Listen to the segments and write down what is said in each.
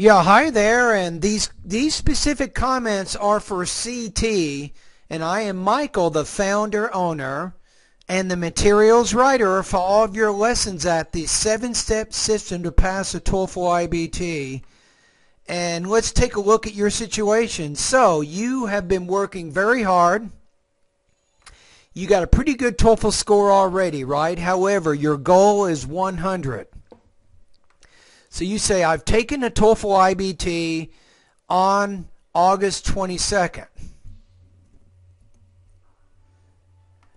Yeah, hi there, and these specific comments are for CT, and I am Michael, the founder, owner, and the materials writer for all of your lessons at the 7-step system to pass the TOEFL IBT. And let's take a look at your situation. So, you have been working very hard. You got a pretty good TOEFL score already, right? However, your goal is 100. So you say, I've taken a TOEFL IBT on August 22nd.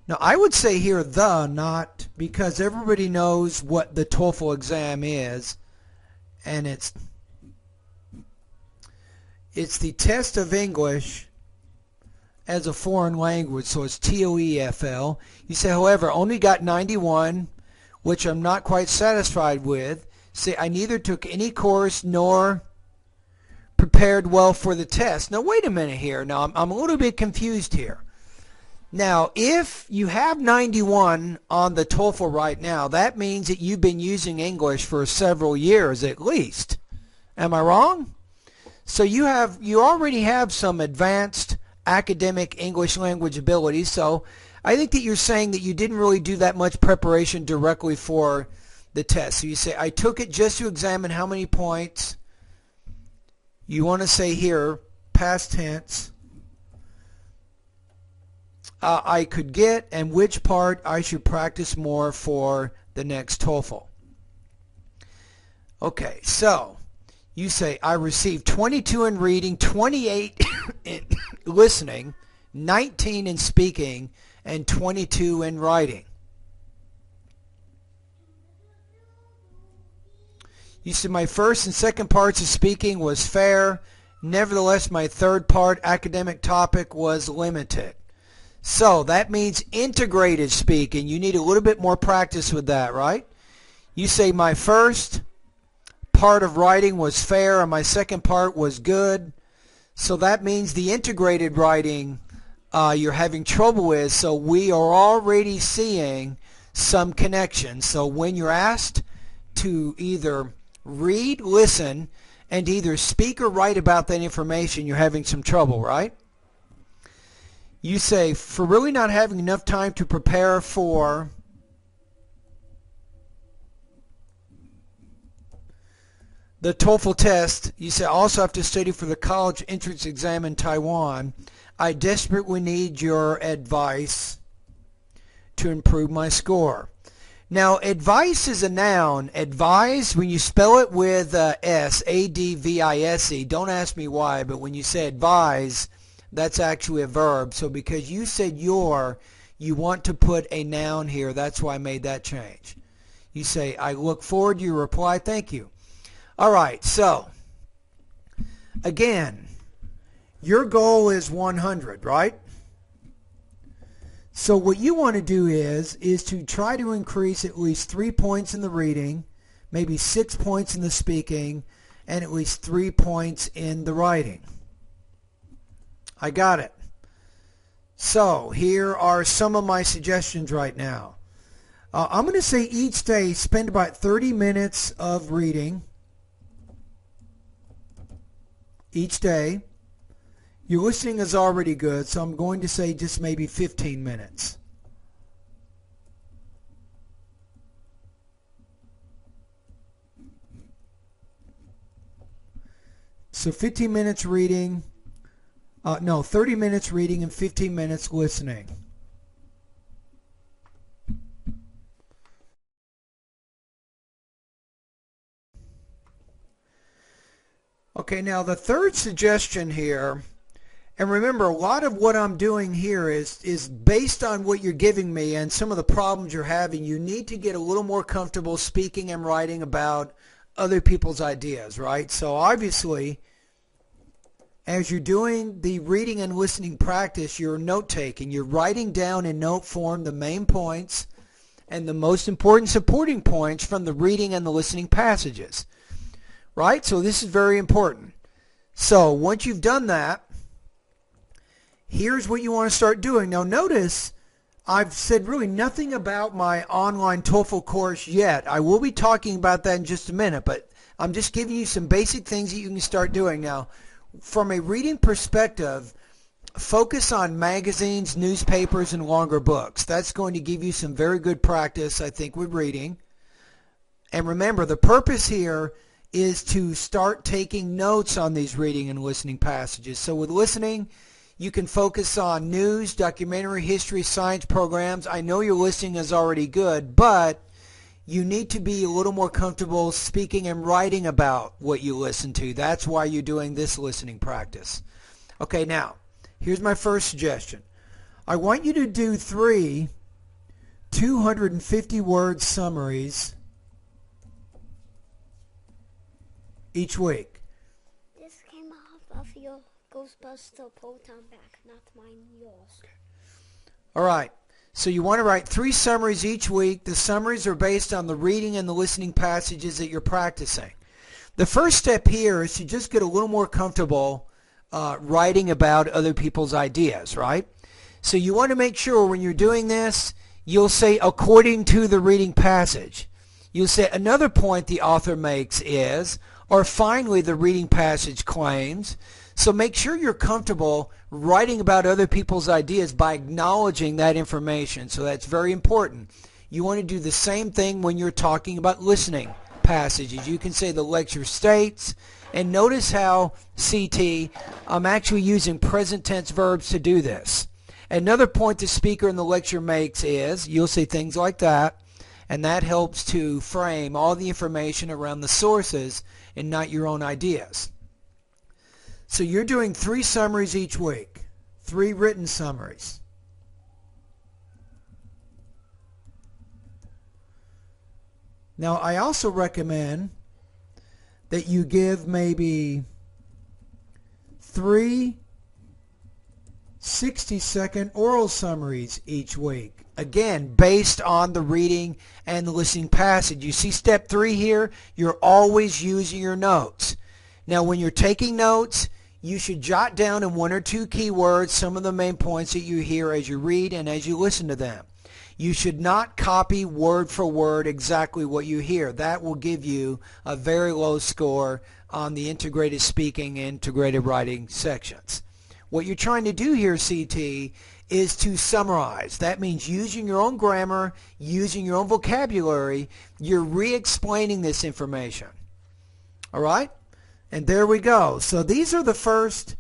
Now, I would say here not, because everybody knows what the TOEFL exam is, and it's the test of English as a foreign language, so it's TOEFL. You say, however, only got 91, which I'm not quite satisfied with. Say, I neither took any course nor prepared well for the test. Now, wait a minute here. Now, I'm a little bit confused here. Now, if you have 91 on the TOEFL right now, that means that you've been using English for several years at least. Am I wrong? So you already have some advanced academic English language ability. So I think that you're saying that you didn't really do that much preparation directly for the test. So you say, I took it just to examine how many points. You want to say here, past tense, I could get, and which part I should practice more for the next TOEFL. Okay, so you say, I received 22 in reading, 28 in listening, 19 in speaking, and 22 in writing. You said my first and second parts of speaking was fair. Nevertheless, my third part, academic topic, was limited. So that means integrated speaking. You need a little bit more practice with that, right? You say my first part of writing was fair and my second part was good. So that means the integrated writing you're having trouble with. So we are already seeing some connection. So when you're asked to either read, listen, and either speak or write about that information, you're having some trouble, right? You say, for really not having enough time to prepare for the TOEFL test, you say, I also have to study for the college entrance exam in Taiwan. I desperately need your advice to improve my score. Now, advice is a noun. Advise, when you spell it with S, A-D-V-I-S-E, don't ask me why, but when you say advise, that's actually a verb. So because you said you want to put a noun here. That's why I made that change. You say, I look forward to your reply. Thank you. All right, so again, your goal is 100, right? So what you want to do is to try to increase at least 3 points in the reading, maybe 6 points in the speaking, and at least 3 points in the writing. I got it. So here are some of my suggestions right now. I'm going to say each day spend about 30 minutes of reading each day. Your listening is already good, so I'm going to say just maybe 15 minutes. So 15 minutes reading, 30 minutes reading and 15 minutes listening. Okay, now the third suggestion here, and remember, a lot of what I'm doing here is based on what you're giving me and some of the problems you're having. You need to get a little more comfortable speaking and writing about other people's ideas, right? So obviously, as you're doing the reading and listening practice, you're note-taking. You're writing down in note form the main points and the most important supporting points from the reading and the listening passages, right? So this is very important. So once you've done that, here's what you want to start doing. Now notice I've said really nothing about my online TOEFL course yet. I will be talking about that in just a minute, but I'm just giving you some basic things that you can start doing. Now, from a reading perspective, focus on magazines, newspapers, and longer books. That's going to give you some very good practice, I think, with reading. And remember, the purpose here is to start taking notes on these reading and listening passages. So with listening, you can focus on news, documentary, history, science programs. I know your listening is already good, but you need to be a little more comfortable speaking and writing about what you listen to. That's why you're doing this listening practice. Okay, now, here's my first suggestion. I want you to do 3 250-word summaries each week. This came off of your Ghostbuster proton pack, not mine, yours. Okay. All right. So you want to write 3 summaries each week. The summaries are based on the reading and the listening passages that you're practicing. The first step here is to just get a little more comfortable writing about other people's ideas, right? So you want to make sure when you're doing this, you'll say according to the reading passage. You'll say another point the author makes is, or finally the reading passage claims. So make sure you're comfortable writing about other people's ideas by acknowledging that information. So that's very important. You want to do the same thing when you're talking about listening passages. You can say the lecture states, and notice how, CT, I'm actually using present tense verbs to do this. Another point the speaker in the lecture makes is, you'll say things like that, and that helps to frame all the information around the sources and not your own ideas. So you're doing 3 summaries each week, 3 written summaries. Now, I also recommend that you give maybe 3 60-second oral summaries each week. Again, based on the reading and the listening passage. You see step 3 here? You're always using your notes. Now, when you're taking notes, you should jot down in 1 or 2 keywords some of the main points that you hear as you read and as you listen to them. You should not copy word for word exactly what you hear. That will give you a very low score on the integrated speaking and integrated writing sections. What you're trying to do here, CT, is to summarize. That means using your own grammar, using your own vocabulary. You're re-explaining this information. All right? And there we go. So these are the first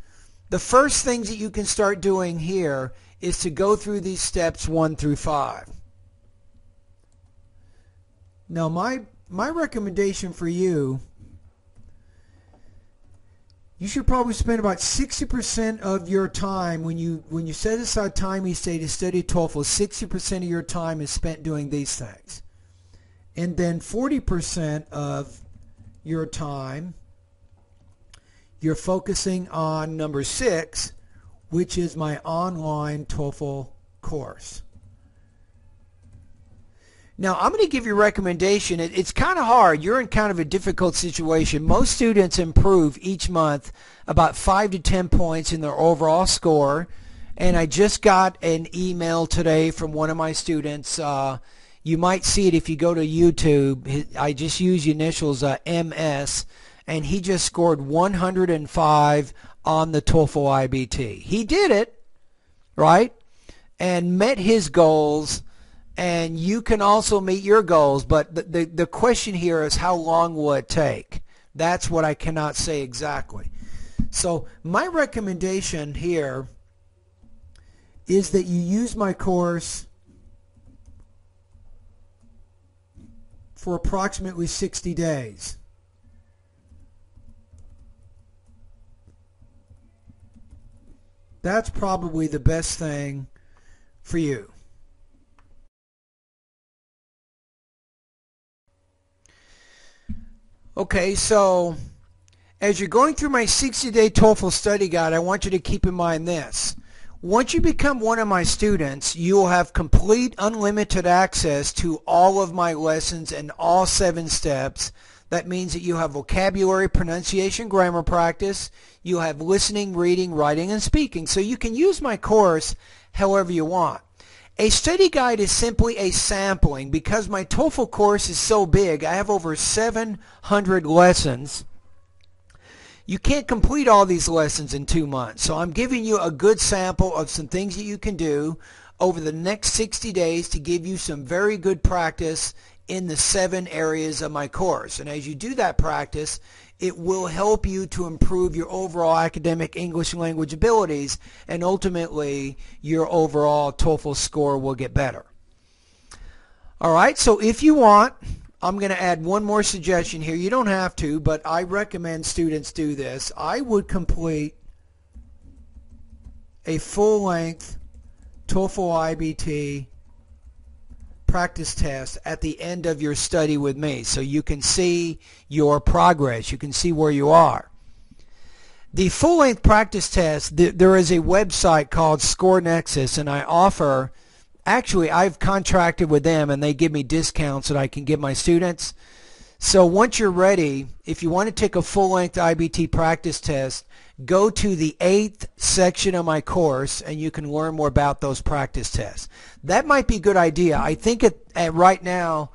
things that you can start doing here is to go through these steps 1 through 5. Now my recommendation for you, you should probably spend about 60% of your time when you set aside time each day to study TOEFL, 60% of your time is spent doing these things. And then 40% of your time you're focusing on number 6, which is my online TOEFL course. Now, I'm going to give you a recommendation. It's kind of hard. You're in kind of a difficult situation. Most students improve each month about 5 to 10 points in their overall score. And I just got an email today from one of my students. You might see it if you go to YouTube. I just use the initials MS. And he just scored 105 on the TOEFL IBT. He did it, right? And met his goals, and you can also meet your goals, but the question here is how long will it take? That's what I cannot say exactly. So my recommendation here is that you use my course for approximately 60 days. That's probably the best thing for you. Okay, so as you're going through my 60-day TOEFL study guide, I want you to keep in mind this. Once you become one of my students, you will have complete unlimited access to all of my lessons and all 7 steps. That means that you have vocabulary, pronunciation, grammar practice. You have listening, reading, writing, and speaking. So you can use my course however you want. A study guide is simply a sampling. Because my TOEFL course is so big, I have over 700 lessons. You can't complete all these lessons in 2 months. So I'm giving you a good sample of some things that you can do over the next 60 days to give you some very good practice in the 7 areas of my course. And as you do that practice, it will help you to improve your overall academic English language abilities, and ultimately your overall TOEFL score will get better. All right, so if you want, I'm going to add one more suggestion here. You don't have to, but I recommend students do this. I would complete a full-length TOEFL IBT practice test at the end of your study with me so you can see your progress. You can see where you are. The full-length practice test, there is a website called Score Nexus, and I offer, actually I've contracted with them and they give me discounts that I can give my students. So once you're ready, if you want to take a full-length IBT practice test, go to the 8th section of my course and you can learn more about those practice tests. That might be a good idea. I think right now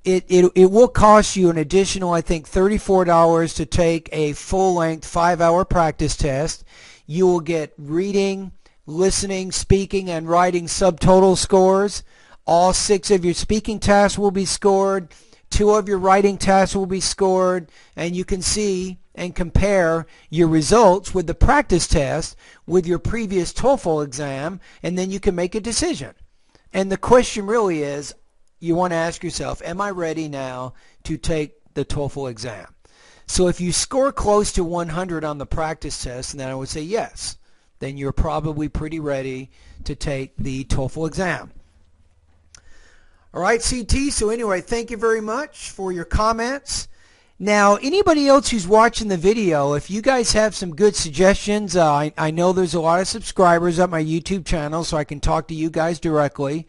it will cost you an additional, I think, $34 to take a full-length 5-hour practice test. You will get reading, listening, speaking, and writing subtotal scores. All 6 of your speaking tasks will be scored. 2 of your writing tasks will be scored, and you can see and compare your results with the practice test with your previous TOEFL exam, and then you can make a decision. And the question really is, you want to ask yourself, am I ready now to take the TOEFL exam? So if you score close to 100 on the practice test, then I would say yes. Then you're probably pretty ready to take the TOEFL exam. All right, CT, so anyway, thank you very much for your comments. Now, anybody else who's watching the video, if you guys have some good suggestions, I know there's a lot of subscribers at my YouTube channel, so I can talk to you guys directly.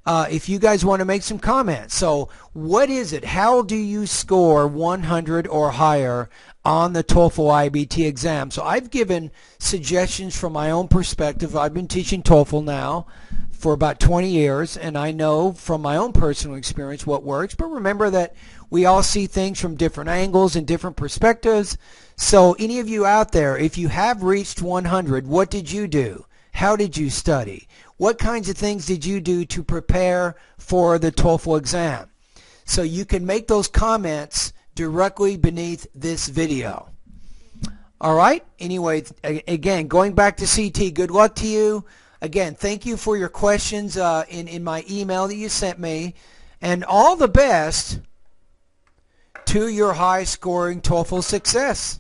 If you guys want to make some comments. So what is it? How do you score 100 or higher on the TOEFL IBT exam? So I've given suggestions from my own perspective. I've been teaching TOEFL now for about 20 years, and I know from my own personal experience what works. But remember that we all see things from different angles and different perspectives. So any of you out there, if you have reached 100, what did you do? How did you study? What kinds of things did you do to prepare for the TOEFL exam? So you can make those comments directly beneath this video. All right? Anyway, again, going back to CT, good luck to you. Again, thank you for your questions in my email that you sent me. And all the best to your high-scoring TOEFL success.